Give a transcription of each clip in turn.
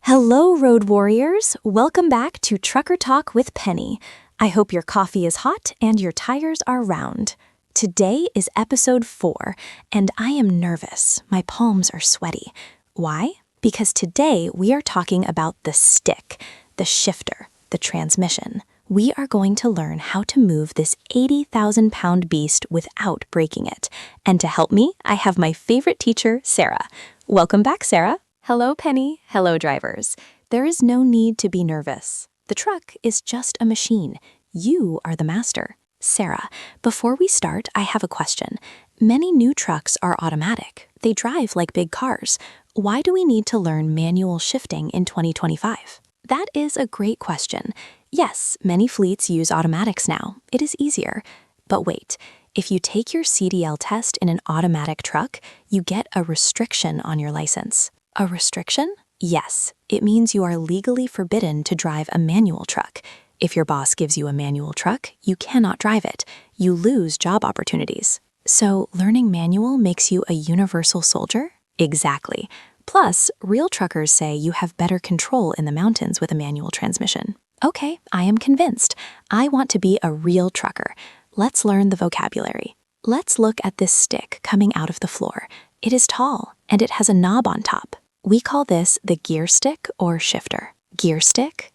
Hello, road warriors. Welcome back to Trucker Talk with Penny. I hope your coffee is hot and your tires are round. Today is episode 4, and I am nervous. My palms are sweaty. Why? Because today we are talking about the stick, the shifter, the transmission. We are going to learn how to move this 80,000-pound beast without breaking it. And to help me, I have my favorite teacher, Sarah. Welcome back, Sarah. Hello, Penny. Hello, drivers. There is no need to be nervous. The truck is just a machine. You are the master. Sarah, before we start, I have a question. Many new trucks are automatic. They drive like big cars. Why do we need to learn manual shifting in 2025? That is a great question. Yes, many fleets use automatics now. It is easier. But wait, if you take your CDL test in an automatic truck, you get a restriction on your license. A restriction? Yes, it means you are legally forbidden to drive a manual truck. If your boss gives you a manual truck, you cannot drive it. You lose job opportunities. So learning manual makes you a universal soldier? Exactly. Plus, real truckers say you have better control in the mountains with a manual transmission. Okay, I am convinced. I want to be a real trucker. Let's learn the vocabulary. Let's look at this stick coming out of the floor. It is tall, and it has a knob on top. We call this the gear stick or shifter. Gear stick,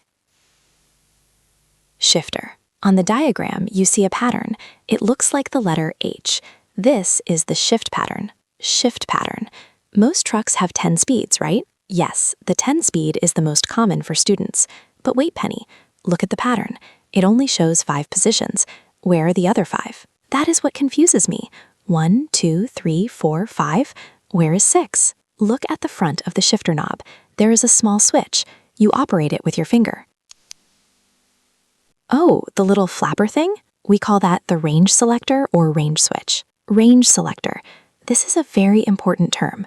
shifter. On the diagram, you see a pattern. It looks like the letter H. This is the shift pattern. Shift pattern. Most trucks have 10 speeds, right? Yes, the 10 speed is the most common for students. But wait, Penny, look at the pattern. It only shows 5 positions. Where are the other 5? That is what confuses me. 1, 2, 3, 4, 5. Where is 6? Look at the front of the shifter knob. There is a small switch. You operate it with your finger. Oh, the little flapper thing? We call that the range selector or range switch. Range selector. This is a very important term.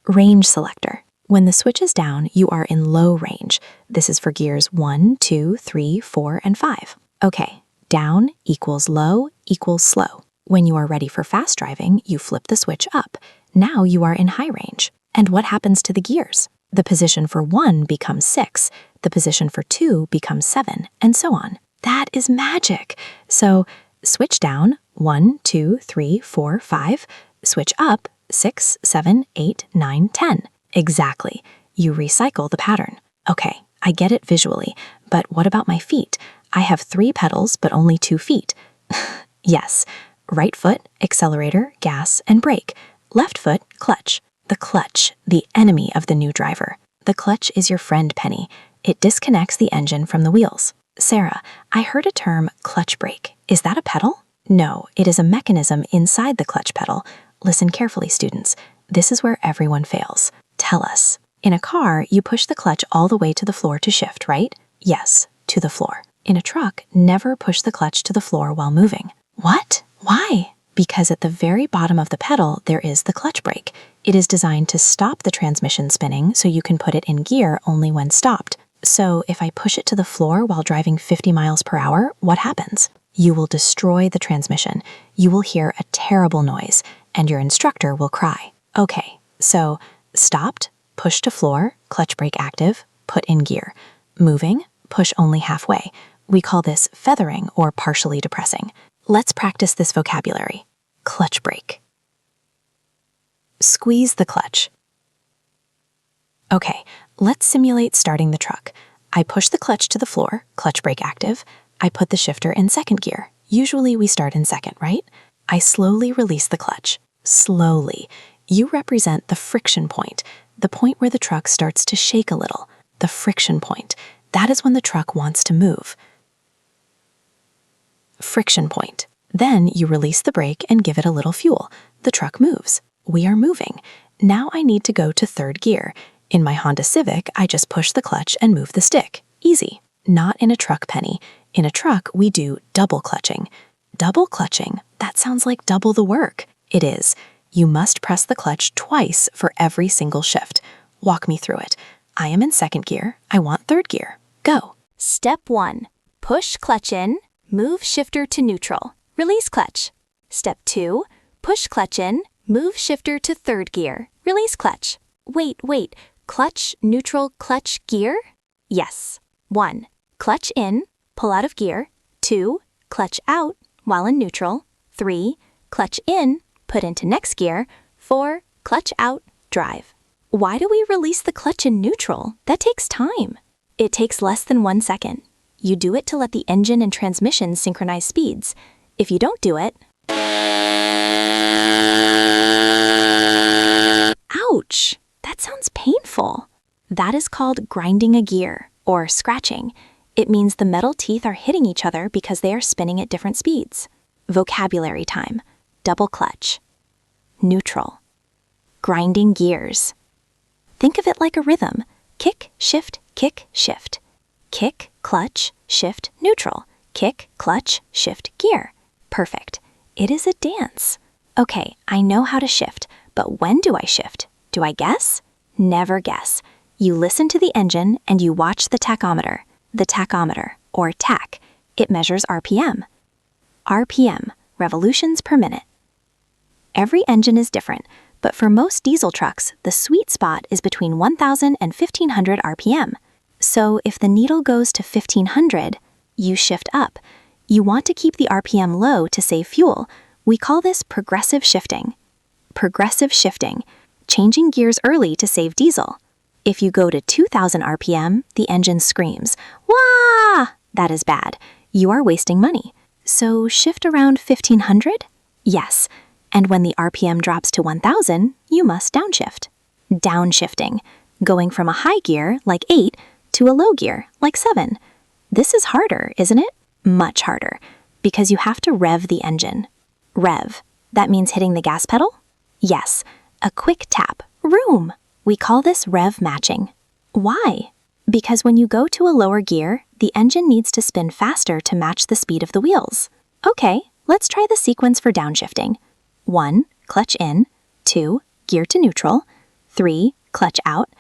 Range selector. When the switch is down, you are in low range. This is for gears 1, 2, 3, 4, and 5. Okay, down equals low equals slow. When you are ready for fast driving, you flip the switch up. Now you are in high range. And what happens to the gears? The position for 1 becomes 6, the position for 2 becomes 7, and so on. That is magic. So switch down, 1, 2, 3, 4, 5. Switch up, 6, 7, 8, 9, 10. Exactly. You recycle the pattern. Okay, I get it visually, but what about my feet? I have 3 pedals, but only 2 feet. Yes, right foot, accelerator, gas, and brake. Left foot, clutch. The clutch, the enemy of the new driver. The clutch is your friend, Penny. It disconnects the engine from the wheels. Sarah, I heard a term clutch brake. Is that a pedal? No, it is a mechanism inside the clutch pedal. Listen carefully, students. This is where everyone fails. Tell us. In a car, you push the clutch all the way to the floor to shift, right? Yes, to the floor. In a truck, never push the clutch to the floor while moving. What? Why? Because at the very bottom of the pedal, there is the clutch brake. It is designed to stop the transmission spinning so you can put it in gear only when stopped. So if I push it to the floor while driving 50 miles per hour, what happens? You will destroy the transmission. You will hear a terrible noise, and your instructor will cry. Okay, so stopped, push to floor, clutch brake active, put in gear. Moving, push only halfway. We call this feathering or partially depressing. Let's practice this vocabulary. Clutch brake. Squeeze the clutch. Okay, let's simulate starting the truck. I push the clutch to the floor, clutch brake active. I put the shifter in second gear. Usually we start in second, right? I slowly release the clutch. Slowly. You represent the friction point, the point where the truck starts to shake a little. The friction point. That is when the truck wants to move. Friction point. Then you release the brake and give it a little fuel. The truck moves. We are moving. Now I need to go to third gear. In my Honda Civic, I just push the clutch and move the stick. Easy. Not in a truck, Penny. In a truck, we do double clutching. Double clutching? That sounds like double the work. It is. You must press the clutch twice for every single shift. Walk me through it. I am in second gear. I want third gear. Go. Step 1. Push clutch in, move shifter to neutral. Release clutch. Step 2. Push clutch in, move shifter to third gear. Release clutch. Wait. Clutch, neutral, clutch, gear? Yes. 1. Clutch in, pull out of gear. 2. Clutch out while in neutral. 3. Clutch in, put into next gear. 4. Clutch out, drive. Why do we release the clutch in neutral? That takes time. It takes less than 1 second. You do it to let the engine and transmission synchronize speeds. If you don't do it... Ouch! That sounds painful. That is called grinding a gear, or scratching. It means the metal teeth are hitting each other because they are spinning at different speeds. Vocabulary time. Double clutch. Neutral. Grinding gears. Think of it like a rhythm. Kick, shift, kick, shift. Kick, clutch, shift, neutral. Kick, clutch, shift, gear. Perfect. It is a dance. Okay, I know how to shift, but when do I shift? Do I guess? Never guess. You listen to the engine and you watch the tachometer. The tachometer, or tach. It measures RPM. RPM, revolutions per minute. Every engine is different, but for most diesel trucks, the sweet spot is between 1,000 and 1,500 RPM. So if the needle goes to 1,500, you shift up. You want to keep the RPM low to save fuel. We call this progressive shifting. Progressive shifting, changing gears early to save diesel. If you go to 2,000 RPM, the engine screams, "Wah!" That is bad. You are wasting money. So shift around 1,500? Yes. And when the RPM drops to 1,000, you must downshift. Downshifting, going from a high gear, like 8, to a low gear, like 7. This is harder, isn't it? Much harder, because you have to rev the engine. Rev, that means hitting the gas pedal? Yes, a quick tap. Room. We call this rev-matching. Why? Because when you go to a lower gear, the engine needs to spin faster to match the speed of the wheels. Okay, let's try the sequence for downshiftting. 1. Clutch in. 2. Gear to neutral. 3. Clutch out.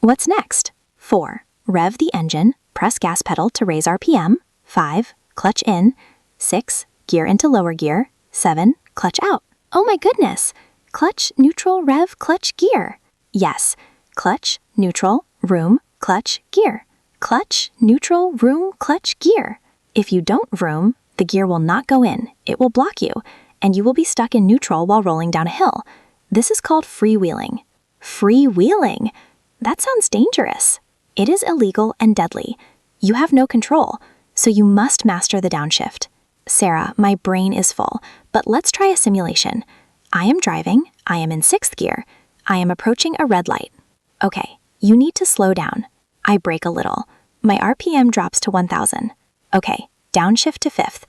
What's next? 4. Rev the engine, press gas pedal to raise RPM. 5. Clutch in. 6. Gear into lower gear. 7. Clutch out. Oh my goodness! Clutch, neutral, rev, clutch, gear. Yes, clutch, neutral, room, clutch, gear. Clutch, neutral, room, clutch, gear. If you don't room, the gear will not go in. It will block you, and you will be stuck in neutral while rolling down a hill. This is called freewheeling. Freewheeling? That sounds dangerous. It is illegal and deadly. You have no control, so you must master the downshift. Sarah, my brain is full, but let's try a simulation. I am driving, I am in 6th gear, I am approaching a red light. Okay, you need to slow down. I brake a little. My RPM drops to 1,000. Okay, downshift to 5th.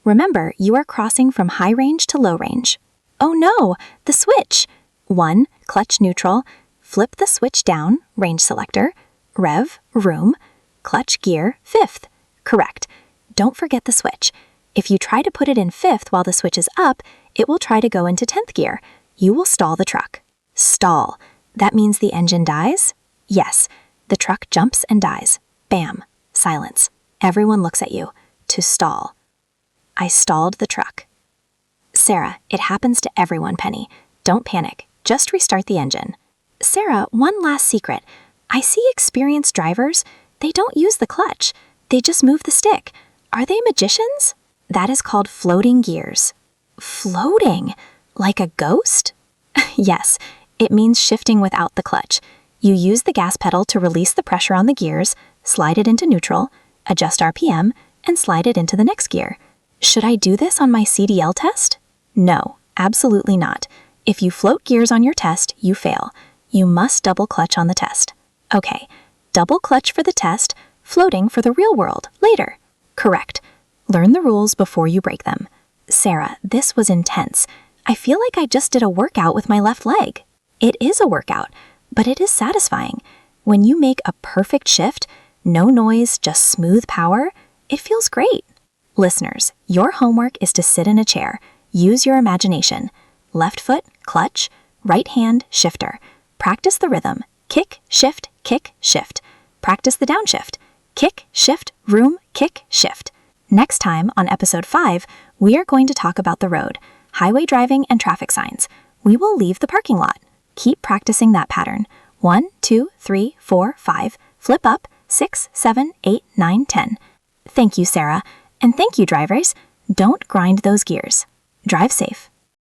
Remember, you are crossing from high range to low range. Oh no, the switch! 1. Clutch neutral. Flip the switch down, range selector. Rev, room. Clutch gear, 5th. Correct. Don't forget the switch. If you try to put it in 5th while the switch is up, it will try to go into 10th gear. You will stall the truck. Stall. That means the engine dies? Yes. The truck jumps and dies. Bam. Silence. Everyone looks at you. To stall. I stalled the truck. Sarah, it happens to everyone, Penny. Don't panic. Just restart the engine. Sarah, one last secret. I see experienced drivers. They don't use the clutch. They just move the stick. Are they magicians? That is called floating gears. Floating? Like a ghost? Yes, it means shifting without the clutch. You use the gas pedal to release the pressure on the gears, slide it into neutral, adjust RPM, and slide it into the next gear. Should I do this on my CDL test? No, absolutely not. If you float gears on your test, you fail. You must double clutch on the test. Okay, double clutch for the test, floating for the real world later. Correct. Learn the rules before you break them. Sarah, this was intense. I feel like I just did a workout with my left leg. It is a workout, but it is satisfying. When you make a perfect shift, no noise, just smooth power, it feels great. Listeners, your homework is to sit in a chair. Use your imagination. Left foot, clutch. Right hand, shifter. Practice the rhythm. Kick, shift, kick, shift. Practice the downshift. Kick, shift, room, kick, shift. Next time, on episode 5, we are going to talk about the road, highway driving, and traffic signs. We will leave the parking lot. Keep practicing that pattern. 1, 2, 3, 4, 5, flip up, 6, 7, 8, 9, 10. Thank you, Sarah. And thank you, drivers. Don't grind those gears. Drive safe.